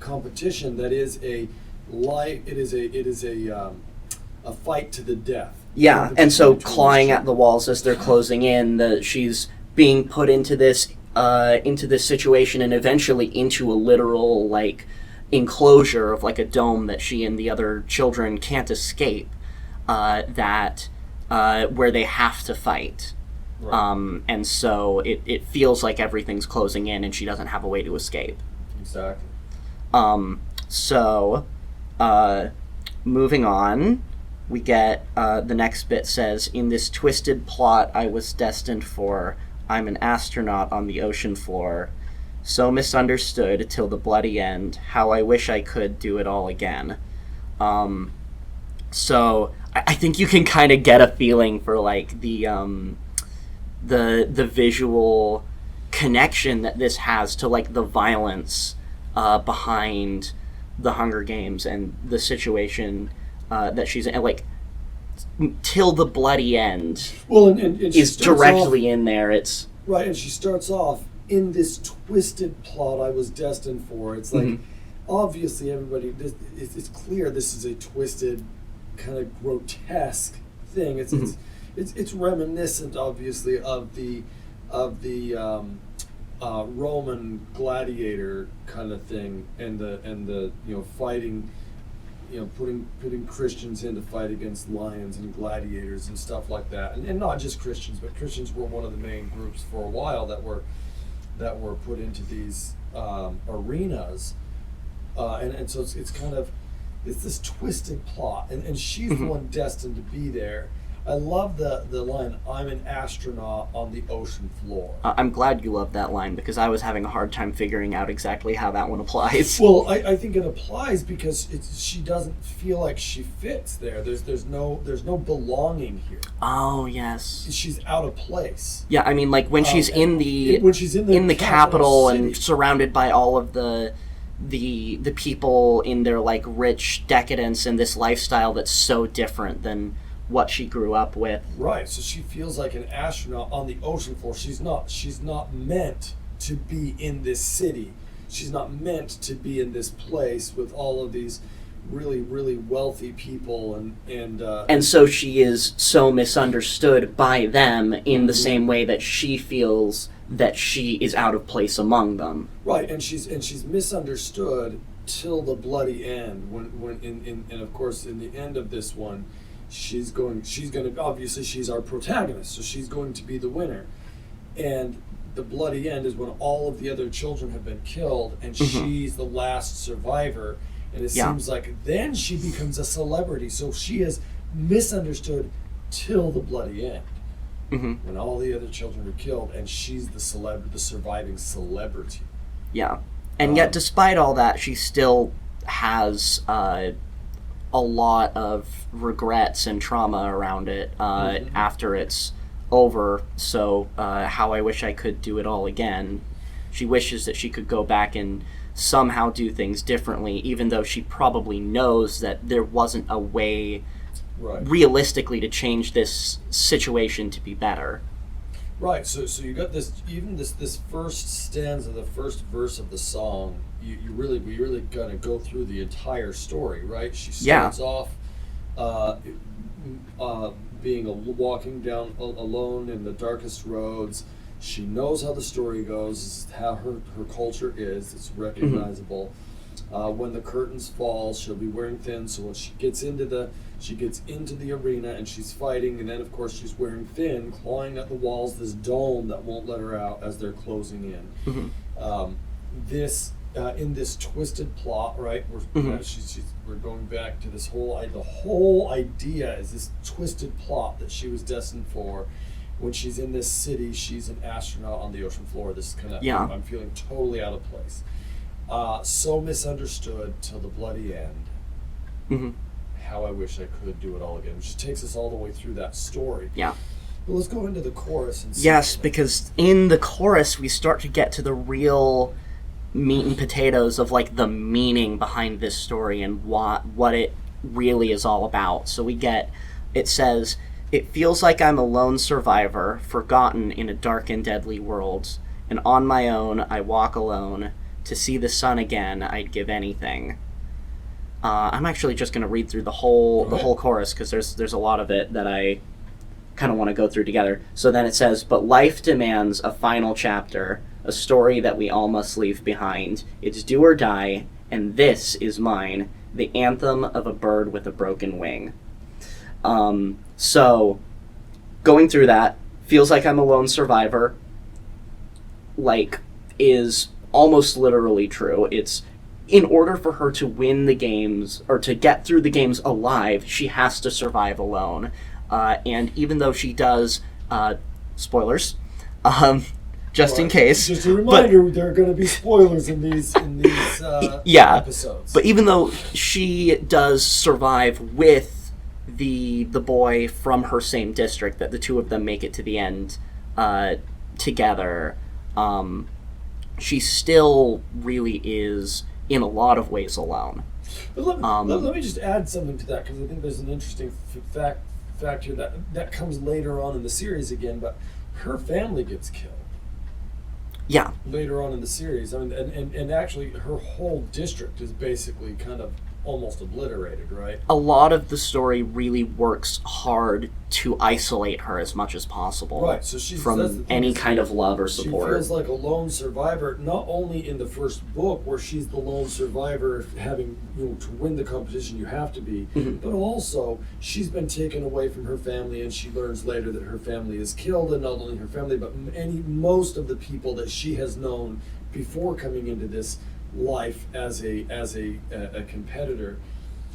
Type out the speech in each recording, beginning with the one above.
competition that is a fight to the death. Yeah, and so clawing at the walls as they're closing in, she's being put into this situation and eventually into a literal, like, enclosure of, like, a dome that she and the other children can't escape, where they have to fight. Right. And so it feels like everything's closing in and she doesn't have a way to escape. Exactly. Moving on, we get the next bit says, "In this twisted plot I was destined for, I'm an astronaut on the ocean floor. So misunderstood till the bloody end. How I wish I could do it all again." So I think you can kind of get a feeling for like the visual connection that this has to like the violence behind the Hunger Games and the situation that she's in. Like, till the bloody end. Well, and is directly in there. It's right, and she starts off in this twisted plot I was destined for. It's like, obviously everybody, it's clear this is a twisted, kind of grotesque thing. It's reminiscent, obviously, of the Roman gladiator kind of thing, and the fighting, putting Christians in to fight against lions and gladiators and stuff like that, and not just Christians, but Christians were one of the main groups for a while that were put into these arenas, and so it's kind of this twisted plot, and she's the one destined to be there. I love the line, "I'm an astronaut on the ocean floor." I'm glad you love that line, because I was having a hard time figuring out exactly how that one applies. Well, I think it applies because she doesn't feel like she fits there. There's no belonging here. Oh, yes. She's out of place. Yeah, I mean, like when she's in the capital and surrounded by all of the people in their like rich decadence and this lifestyle that's so different than what she grew up with. Right, so she feels like an astronaut on the ocean floor. She's not meant to be in this city. She's not meant to be in this place with all of these really, really wealthy people, and so she is so misunderstood by them in the same way that she feels that she is out of place among them. Right, and she's misunderstood till the bloody end. And of course in the end of this one, she's going to, obviously she's our protagonist, so she's going to be the winner. And the bloody end is when all of the other children have been killed and she's the last survivor, and it seems like then she becomes a celebrity. So she is misunderstood till the bloody end, when all the other children are killed and she's the surviving celebrity. Yeah, and yet despite all that, she still has a lot of regrets and trauma around it after it's over. So how I wish I could do it all again. She wishes that she could go back and somehow do things differently, even though she probably knows that there wasn't a way realistically to change this situation to be better. Right, so you got this, even this first stanza, the first verse of the song, we really kind of go through the entire story, right? She starts off walking down alone in the darkest roads. She knows how the story goes, how her culture is. It's recognizable. When the curtains fall, she'll be wearing thin. So when she gets into the arena and she's fighting, and then of course she's wearing thin, clawing at the walls, this dome that won't let her out as they're closing in. In this twisted plot, right? We're going back to this the whole idea is this twisted plot that she was destined for. When she's in this city, she's an astronaut on the ocean floor. This is kind of, I'm feeling totally out of place. So misunderstood till the bloody end. How I wish I could do it all again. Which takes us all the way through that story. Yeah. But let's go into the chorus and see. Yes, because in the chorus we start to get to the real meat and potatoes of like the meaning behind this story and what it really is all about. So it says, "It feels like I'm a lone survivor, forgotten in a dark and deadly world, and on my own I walk alone, To see the sun again, I'd give anything. I'm actually just going to read through the whole chorus because there's a lot of it that I kind of want to go through together. So then it says, but life demands a final chapter, a story that we all must leave behind. It's do or die, and this is mine, the anthem of a bird with a broken wing. So going through that, feels like I'm a lone survivor, like, is almost literally true. It's, in order for her to win the games, or to get through the games alive, she has to survive alone. And even though she does, spoilers, just in case. Just a reminder, there are going to be spoilers in these episodes. But even though she does survive with the boy from her same district, that the two of them make it to the end together, she still really is, in a lot of ways, alone. But let me just add something to that, because I think there's an interesting fact here that comes later on in the series again, but her family gets killed. Yeah. Later on in the series. I mean, and actually her whole district is basically kind of almost obliterated, right? A lot of the story really works hard to isolate her as much as possible, right? So she's from any kind of love or support. She feels like a lone survivor, not only in the first book where she's the lone survivor, having, to win the competition you have to be, but also she's been taken away from her family, and she learns later that her family is killed, and not only her family, but most of the people that she has known before coming into this life as a competitor.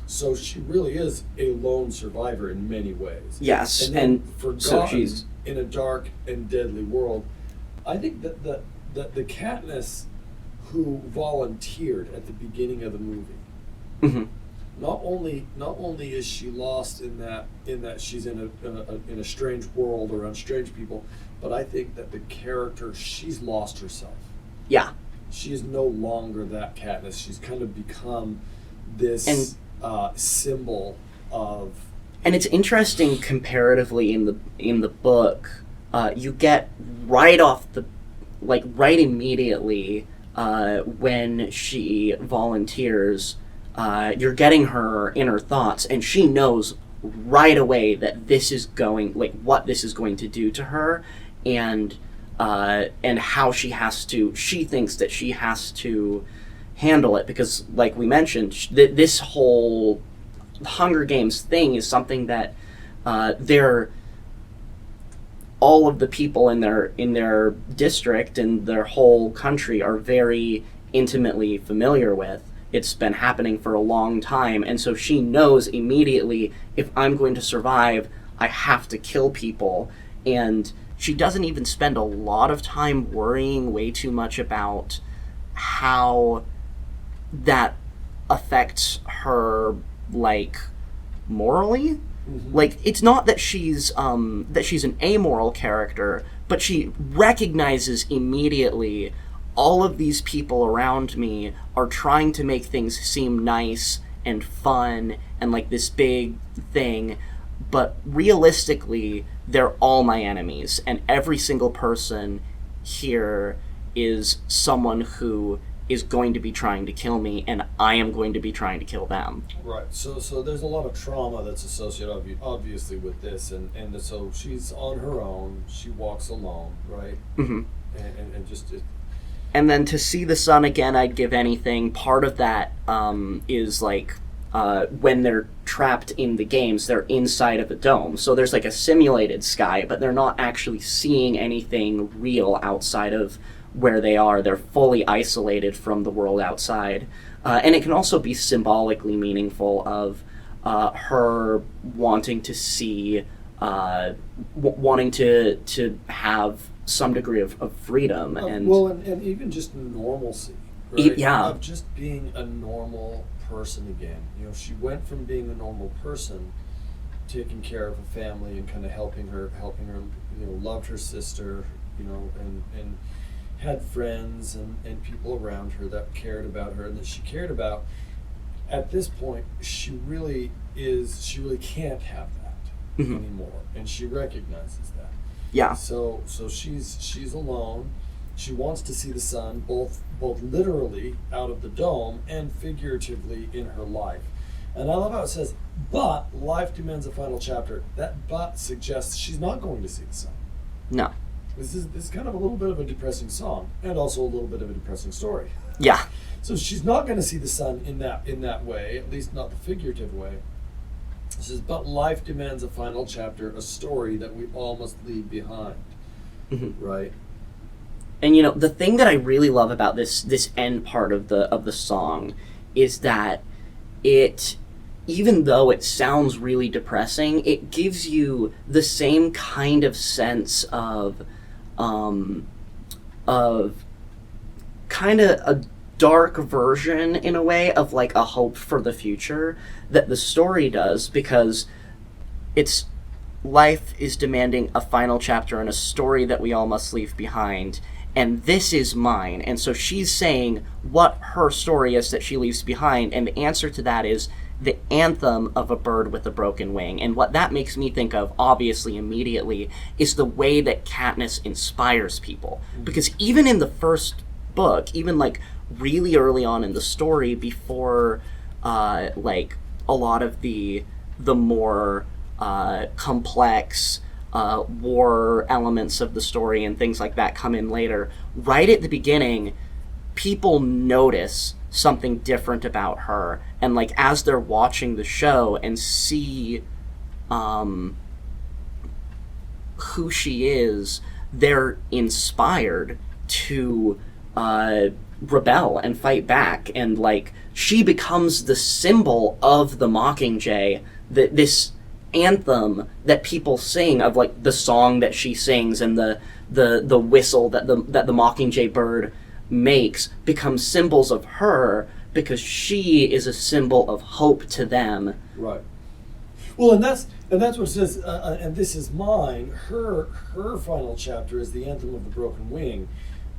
So she really is a lone survivor in many ways. Yes, and forgotten so she's in a dark and deadly world. I think that the Katniss who volunteered at the beginning of the movie, not only is she lost in that she's in a strange world around strange people, but I think that the character, she's lost herself. Yeah. She is no longer that Katniss. She's kind of become this symbol of. And it's interesting comparatively in the book, you get right immediately when she volunteers, you're getting her inner thoughts, and she knows right away that this is going, what this is going to do to her, and how she thinks that she has to handle it, because, like we mentioned, this whole Hunger Games thing is something that all of the people in their district and their whole country are very intimately familiar with. It's been happening for a long time, and so she knows immediately, if I'm going to survive, I have to kill people. And she doesn't even spend a lot of time worrying way too much about how that affects her, morally. It's not that she's an amoral character, but she recognizes immediately, all of these people around me are trying to make things seem nice and fun and like this big thing, but realistically, they're all my enemies, and every single person here is someone who is going to be trying to kill me, and I am going to be trying to kill them. Right. So there's a lot of trauma that's associated, obviously, with this, and so she's on her own. She walks alone, right? Mm-hmm. And just. And then to see the sun again, I'd give anything. Part of that is when they're trapped in the games, they're inside of a dome. So there's a simulated sky, but they're not actually seeing anything real outside of where they are. They're fully isolated from the world outside. And it can also be symbolically meaningful of her wanting to see, wanting to have some degree of freedom. And even just normalcy, right? Yeah. Of just being a normal person again. She went from being a normal person, taking care of a family and kind of helping her, loved her sister, and had friends and people around her that cared about her and that she cared about. At this point, she really can't have that anymore, and she recognizes that. Yeah. So she's alone. She wants to see the sun, both literally out of the dome and figuratively in her life. And I love how it says, but life demands a final chapter. That but suggests she's not going to see the sun. No. This is kind of a little bit of a depressing song, and also a little bit of a depressing story. Yeah. So she's not going to see the sun in that way, at least not the figurative way. It says, but life demands a final chapter, a story that we all must leave behind. Mm-hmm. Right? And the thing that I really love about this end part of the song is that it, even though it sounds really depressing, it gives you the same kind of sense of kind of a dark version, in a way, of like a hope for the future that the story does, because it's life is demanding a final chapter and a story that we all must leave behind, and this is mine. And so she's saying what her story is that she leaves behind, and the answer to that is the anthem of a bird with a broken wing. And what that makes me think of, obviously, immediately, is the way that Katniss inspires people. Because even in the first book, even like really early on in the story, before like a lot of the more complex war elements of the story and things like that come in later, right at the beginning, people notice something different about her, and like as they're watching the show and see who she is, they're inspired to rebel and fight back, and like she becomes the symbol of the Mockingjay, that this anthem that people sing, of like the song that she sings and the whistle that the Mockingjay bird makes, becomes symbols of her, because she is a symbol of hope to them. Right. Well, and that's what it says. And this is mine. Her final chapter is the anthem of the broken wing.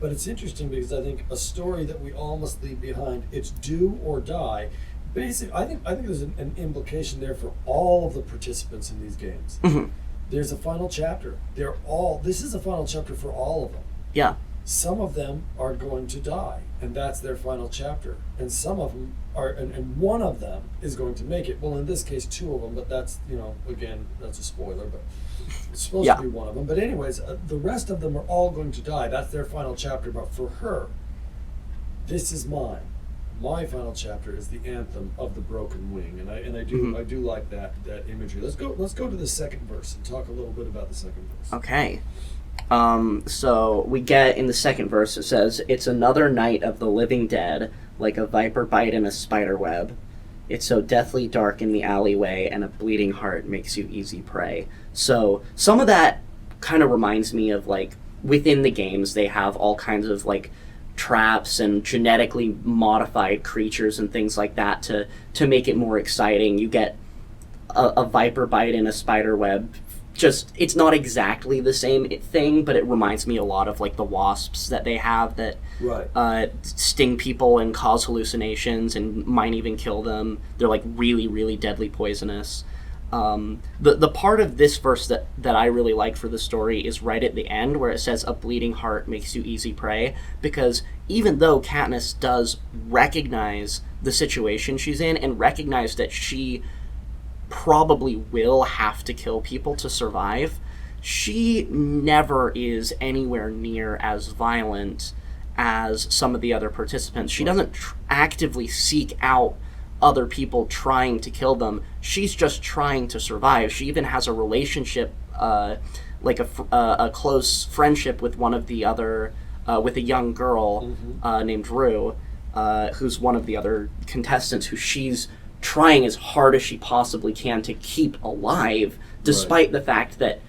But it's interesting because I think a story that we all must leave behind. It's do or die. Basically, I think there's an implication there for all of the participants in these games. Mm-hmm. There's a final chapter. This is a final chapter for all of them. Yeah. Some of them are going to die, and that's their final chapter. And some of them are, and one of them is going to make it. Well, in this case, two of them, but that's, again, that's a spoiler, but it's supposed to be one of them. But anyways, the rest of them are all going to die. That's their final chapter. But for her, this is mine. My final chapter is the anthem of the broken wing, and I do like that imagery. Let's go to the second verse and talk a little bit about the second verse. Okay. So we get in the second verse, it says, "It's another night of the living dead, like a viper bite in a spider web. It's so deathly dark in the alleyway, and a bleeding heart makes you easy prey." So some of that kind of reminds me of, like, within the games, they have all kinds of, like, traps and genetically modified creatures and things like that to make it more exciting. You get a viper bite in a spider web. Just, it's not exactly the same thing, but it reminds me a lot of like the wasps that they have that sting people and cause hallucinations and might even kill them. They're like really, really deadly poisonous. The part of this verse that I really like for the story is right at the end, where it says, "A bleeding heart makes you easy prey," because even though Katniss does recognize the situation she's in and recognize that she probably will have to kill people to survive, she never is anywhere near as violent as some of the other participants. She doesn't actively seek out other people trying to kill them. She's just trying to survive. She even has a relationship, like a close friendship with one of the other, with a young girl named Rue, who's one of the other contestants, who she's trying as hard as she possibly can to keep alive, despite the fact that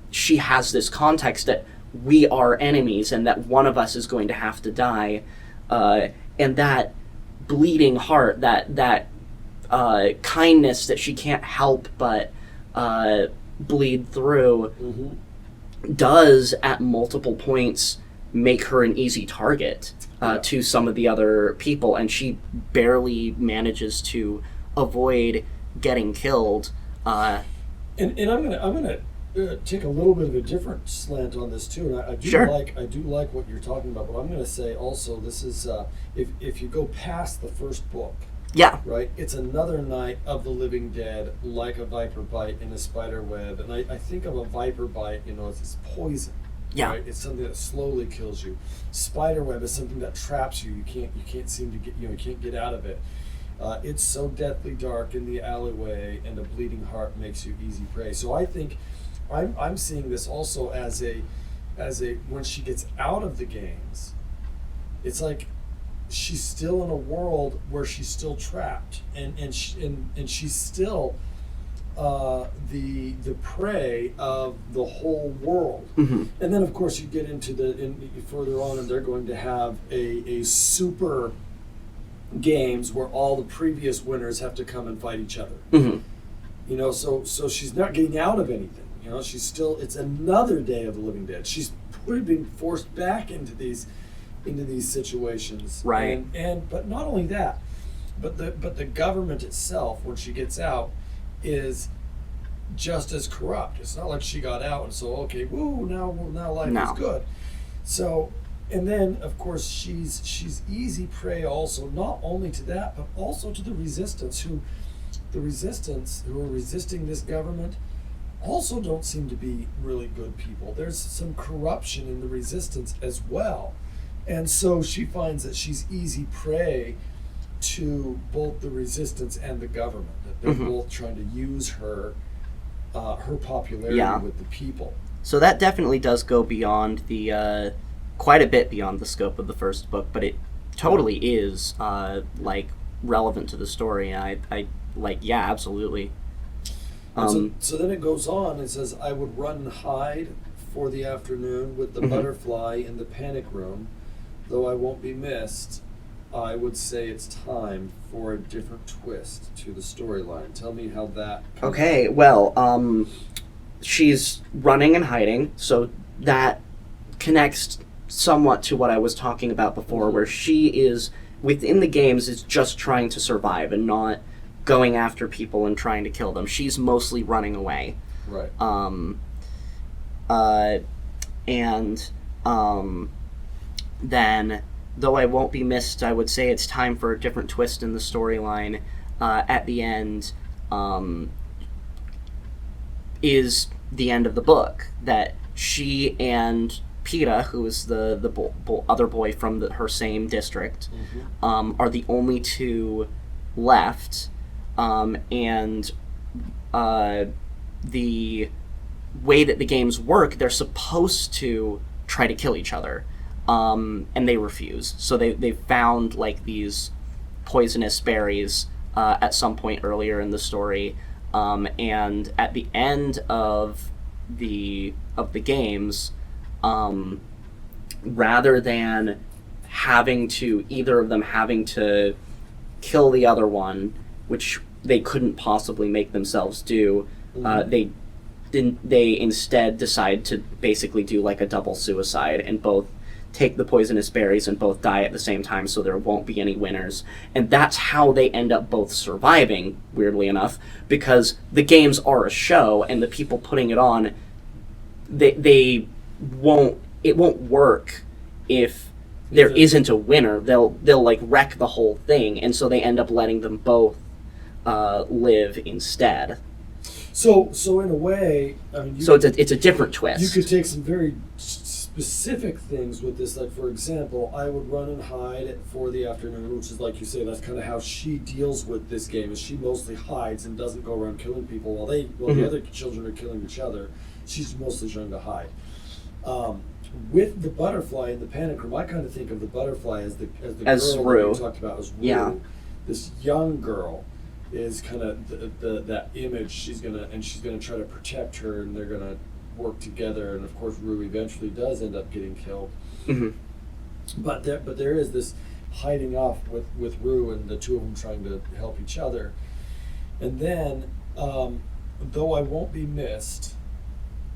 she has this context that we are enemies and that one of us is going to have to die, and that bleeding heart, that kindness that she can't help but bleed through, does at multiple points make her an easy target to some of the other people, and she barely manages to avoid getting killed. And I'm gonna take a little bit of a different slant on this too, and I do Sure. like what you're talking about. But I'm going to say also, this is if you go past the first book, Yeah. right? It's another night of the living dead, like a viper bite in a spider web, and I think of a viper bite, it's poison. Yeah. Right? It's something that slowly kills you. Spider web is something that traps you. You can't seem to get you can't get out of it. It's so deathly dark in the alleyway, and a bleeding heart makes you easy prey. So I think I'm seeing this also as a when she gets out of the games, it's like she's still in a world where she's still trapped, and she's still the prey of the whole world. Mm-hmm. And then of course you get into further on, and they're going to have a super games where all the previous winners have to come and fight each other. Mm-hmm. So she's not getting out of anything. She's still, it's another day of the living dead. She's being forced back into these situations. Right. And but not only that, but the government itself, when she gets out, is just as corrupt. It's not like she got out and so okay, woo, now life is good. So, and then of course she's easy prey also, not only to that, but also to the resistance who are resisting this government also don't seem to be really good people. There's some corruption in the resistance as well. And so she finds that she's easy prey to both the resistance and the government. That they're Mm-hmm. both trying to use her popularity with the people. So that definitely does go beyond the quite a bit beyond the scope of the first book, but it totally is relevant to the story. And I absolutely. So then it goes on and says, I would run and hide for the afternoon with the Mm-hmm. butterfly in the panic room. Though I won't be missed, I would say it's time for a different twist to the storyline. Tell me how that... Okay, well, she's running and hiding, so that connects somewhat to what I was talking about before, Mm-hmm. where she is, within the games, is just trying to survive and not going after people and trying to kill them. She's mostly running away. Right. Then, though I won't be missed, I would say it's time for a different twist in the storyline. At the end, is the end of the book, that she and PETA, who is the other boy from her same district, Mm-hmm. are the only two left, and the way that the games work, they're supposed to try to kill each other, and they refuse. So they found these poisonous berries at some point earlier in the story, and at the end of the games, rather than either of them having to kill the other one, which they couldn't possibly make themselves do, they instead decide to basically do a double suicide and both take the poisonous berries and both die at the same time, so there won't be any winners. And that's how they end up both surviving, weirdly enough, because the games are a show, and the people putting it on, it won't work if there isn't a winner. They'll wreck the whole thing, and so they end up letting them both live instead. So in a way, it's a different twist. You could take some very specific things with this, for example, I would run and hide for the afternoon, which is like you say, that's kind of how she deals with this game. Is she mostly hides and doesn't go around killing people while the other children are killing each other. She's mostly trying to hide. With the butterfly in the panic room, I kind of think of the butterfly as the girl Rue. that you talked about as Rue. Yeah. This young girl is kind of that image. She's gonna try to protect her, and they're gonna work together. And of course, Rue eventually does end up getting killed. Mm-hmm. But there is this hiding off with Rue, and the two of them trying to help each other. And then, though I won't be missed,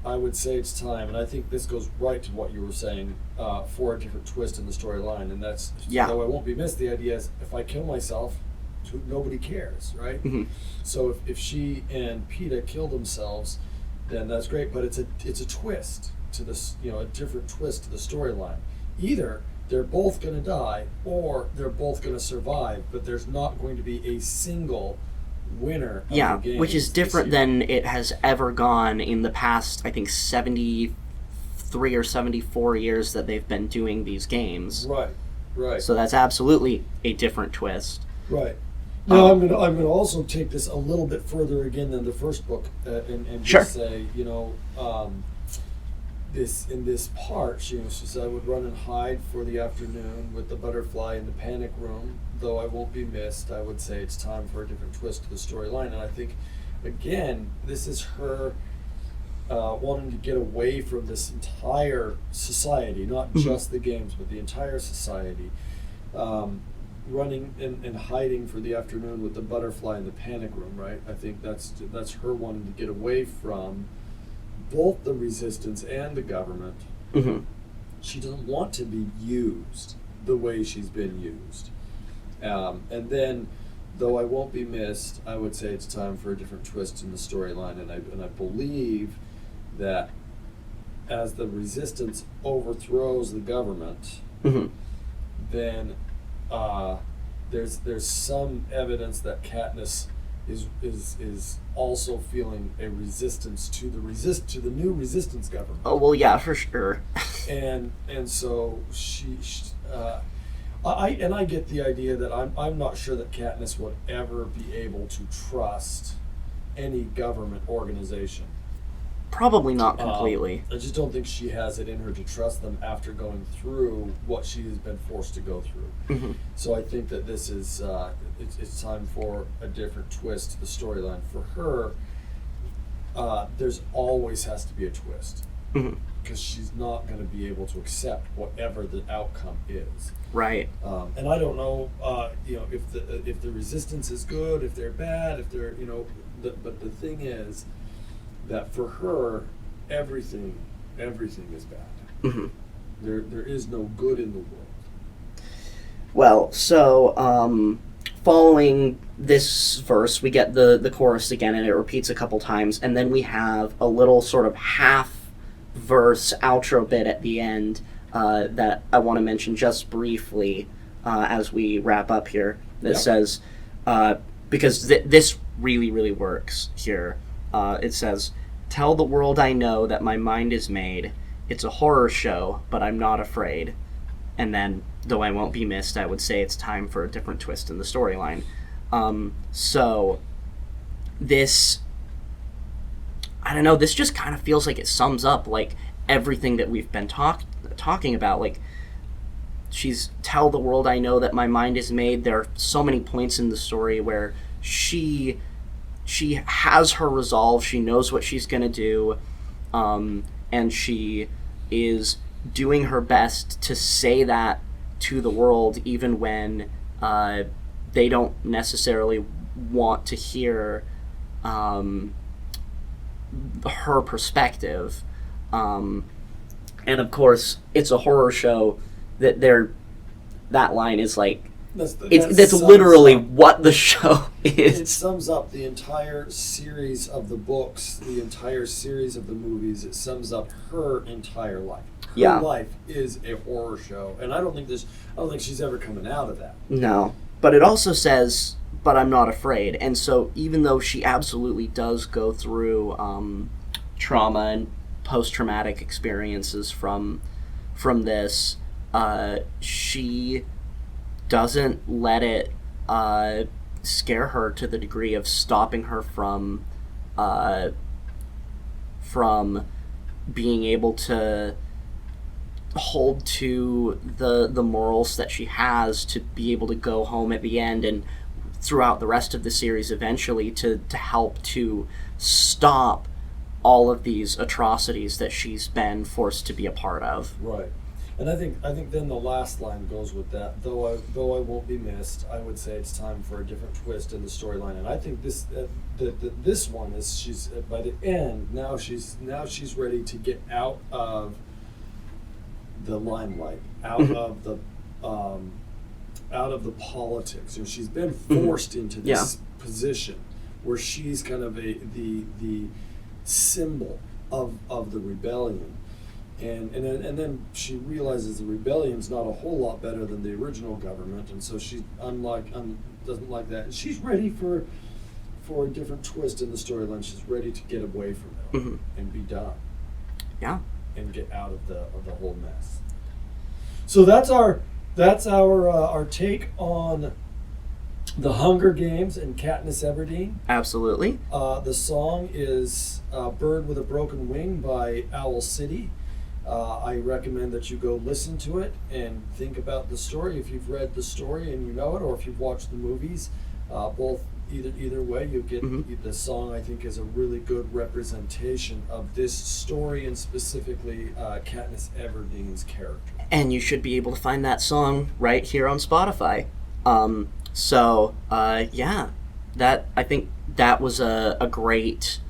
I would say it's time. And I think this goes right to what you were saying, for a different twist in the storyline. And that's, though I won't be missed, the idea is if I kill myself, nobody cares, right? Mm-hmm. So if she and PETA kill themselves, then that's great. But it's a twist to this, a different twist to the storyline. Either they're both going to die, or they're both going to survive, but there's not going to be a single winner of the game. Which is different than it has ever gone in the past, I think, 73 or 74 years that they've been doing these games. Right. So that's absolutely a different twist. Right. Now I'm gonna also take this a little bit further again than the first book, and just say, this in this part, she said, I would run and hide for the afternoon with the butterfly in the panic room. Though I won't be missed, I would say it's time for a different twist to the storyline. And I think, again, this is her wanting to get away from this entire society, not just the games, but the entire society. Running and hiding for the afternoon with the butterfly in the panic room, right? I think that's her wanting to get away from both the resistance and the government. Mm-hmm. She doesn't want to be used the way she's been used. And then, though I won't be missed, I would say it's time for a different twist in the storyline. And I believe that as the resistance overthrows the government, then there's some evidence that Katniss is also feeling a resistance to the new resistance government. Oh well, yeah, for sure. and so I get the idea that I'm not sure that Katniss would ever be able to trust any government organization. Probably not completely. I just don't think she has it in her to trust them after going through what she has been forced to go through. Mm-hmm. So I think that this is it's time for a different twist to the storyline. For her, there's always has to be a twist, because she's not going to be able to accept whatever the outcome is. Right. And I don't know, if the resistance is good, if they're bad, if they're but the thing is that for her, everything is bad. Mm-hmm. There is no good in the world. Well, so following this verse, we get the chorus again, and it repeats a couple times, and then we have a little sort of half-verse outro bit at the end that I want to mention just briefly as we wrap up here. That says, because this really, really works here. It says, "Tell the world I know that my mind is made. It's a horror show, but I'm not afraid." And then, though I won't be missed, I would say it's time for a different twist in the storyline. So, this, I don't know, this just kind of feels like it sums up, like, everything that we've been talking about. Like, she's, tell the world I know that my mind is made. There are so many points in the story where she has her resolve, she knows what she's going to do, and she is doing her best to say that to the world, even when they don't necessarily want to hear her perspective. And of course, it's a horror show. That line is like, that's literally what the show is. It sums up the entire series of the books, the entire series of the movies. It sums up her entire life. Her life is a horror show, and I don't think she's ever coming out of that. No, but it also says, "But I'm not afraid." And so, even though she absolutely does go through trauma and post-traumatic experiences from this, she doesn't let it scare her to the degree of stopping her from being able to hold to the morals that she has, to be able to go home at the end and throughout the rest of the series eventually to help to stop all of these atrocities that she's been forced to be a part of. Right. And I think then the last line goes with that. Though I won't be missed, I would say it's time for a different twist in the storyline. And I think this one is, she's by the end now she's ready to get out of the limelight, out of the politics. She's been forced into this position where she's kind of the symbol of the rebellion. And then she realizes the rebellion's not a whole lot better than the original government, and so she doesn't like that. And she's ready for a different twist in the storyline. She's ready to get away from it and be done. Yeah. And get out of the whole mess. So that's our take on the Hunger Games and Katniss Everdeen. Absolutely. The song is "Bird with a Broken Wing" by Owl City. I recommend that you go listen to it and think about the story if you've read the story and you know it, or if you've watched the movies. Both either way, you get the song. I think is a really good representation of this story and specifically Katniss Everdeen's character. And you should be able to find that song right here on Spotify. That I think that was a great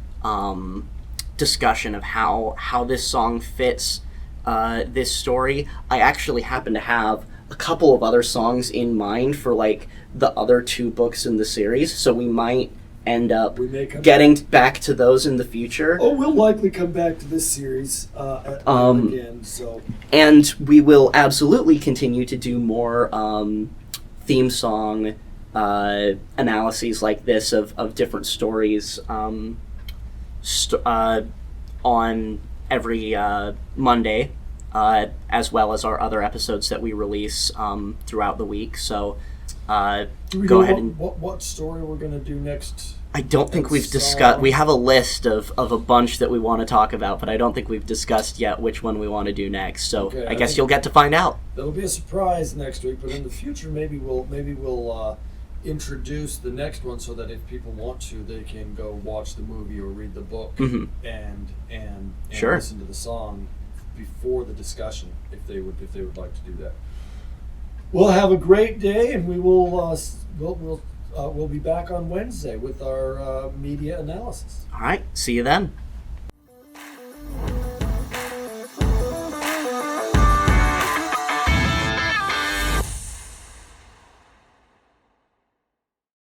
discussion of how this song fits this story. I actually happen to have a couple of other songs in mind for like the other 2 books in the series, so we might end up getting back to those in the future. Oh, we'll likely come back to this series again. So, and we will absolutely continue to do more theme song analyses like this of different stories on every Monday, as well as our other episodes that we release throughout the week. So go ahead and what story we're going to do next. I don't think we've discussed. We have a list of a bunch that we want to talk about, but I don't think we've discussed yet which one we want to do next. So okay, I guess you'll get to find out. That'll be a surprise next week, but in the future, maybe we'll introduce the next one so that if people want to, they can go watch the movie or read the book and sure. listen to the song before the discussion if they would like to do that. We'll have a great day, and we will we'll be back on Wednesday with our media analysis. All right, see you then.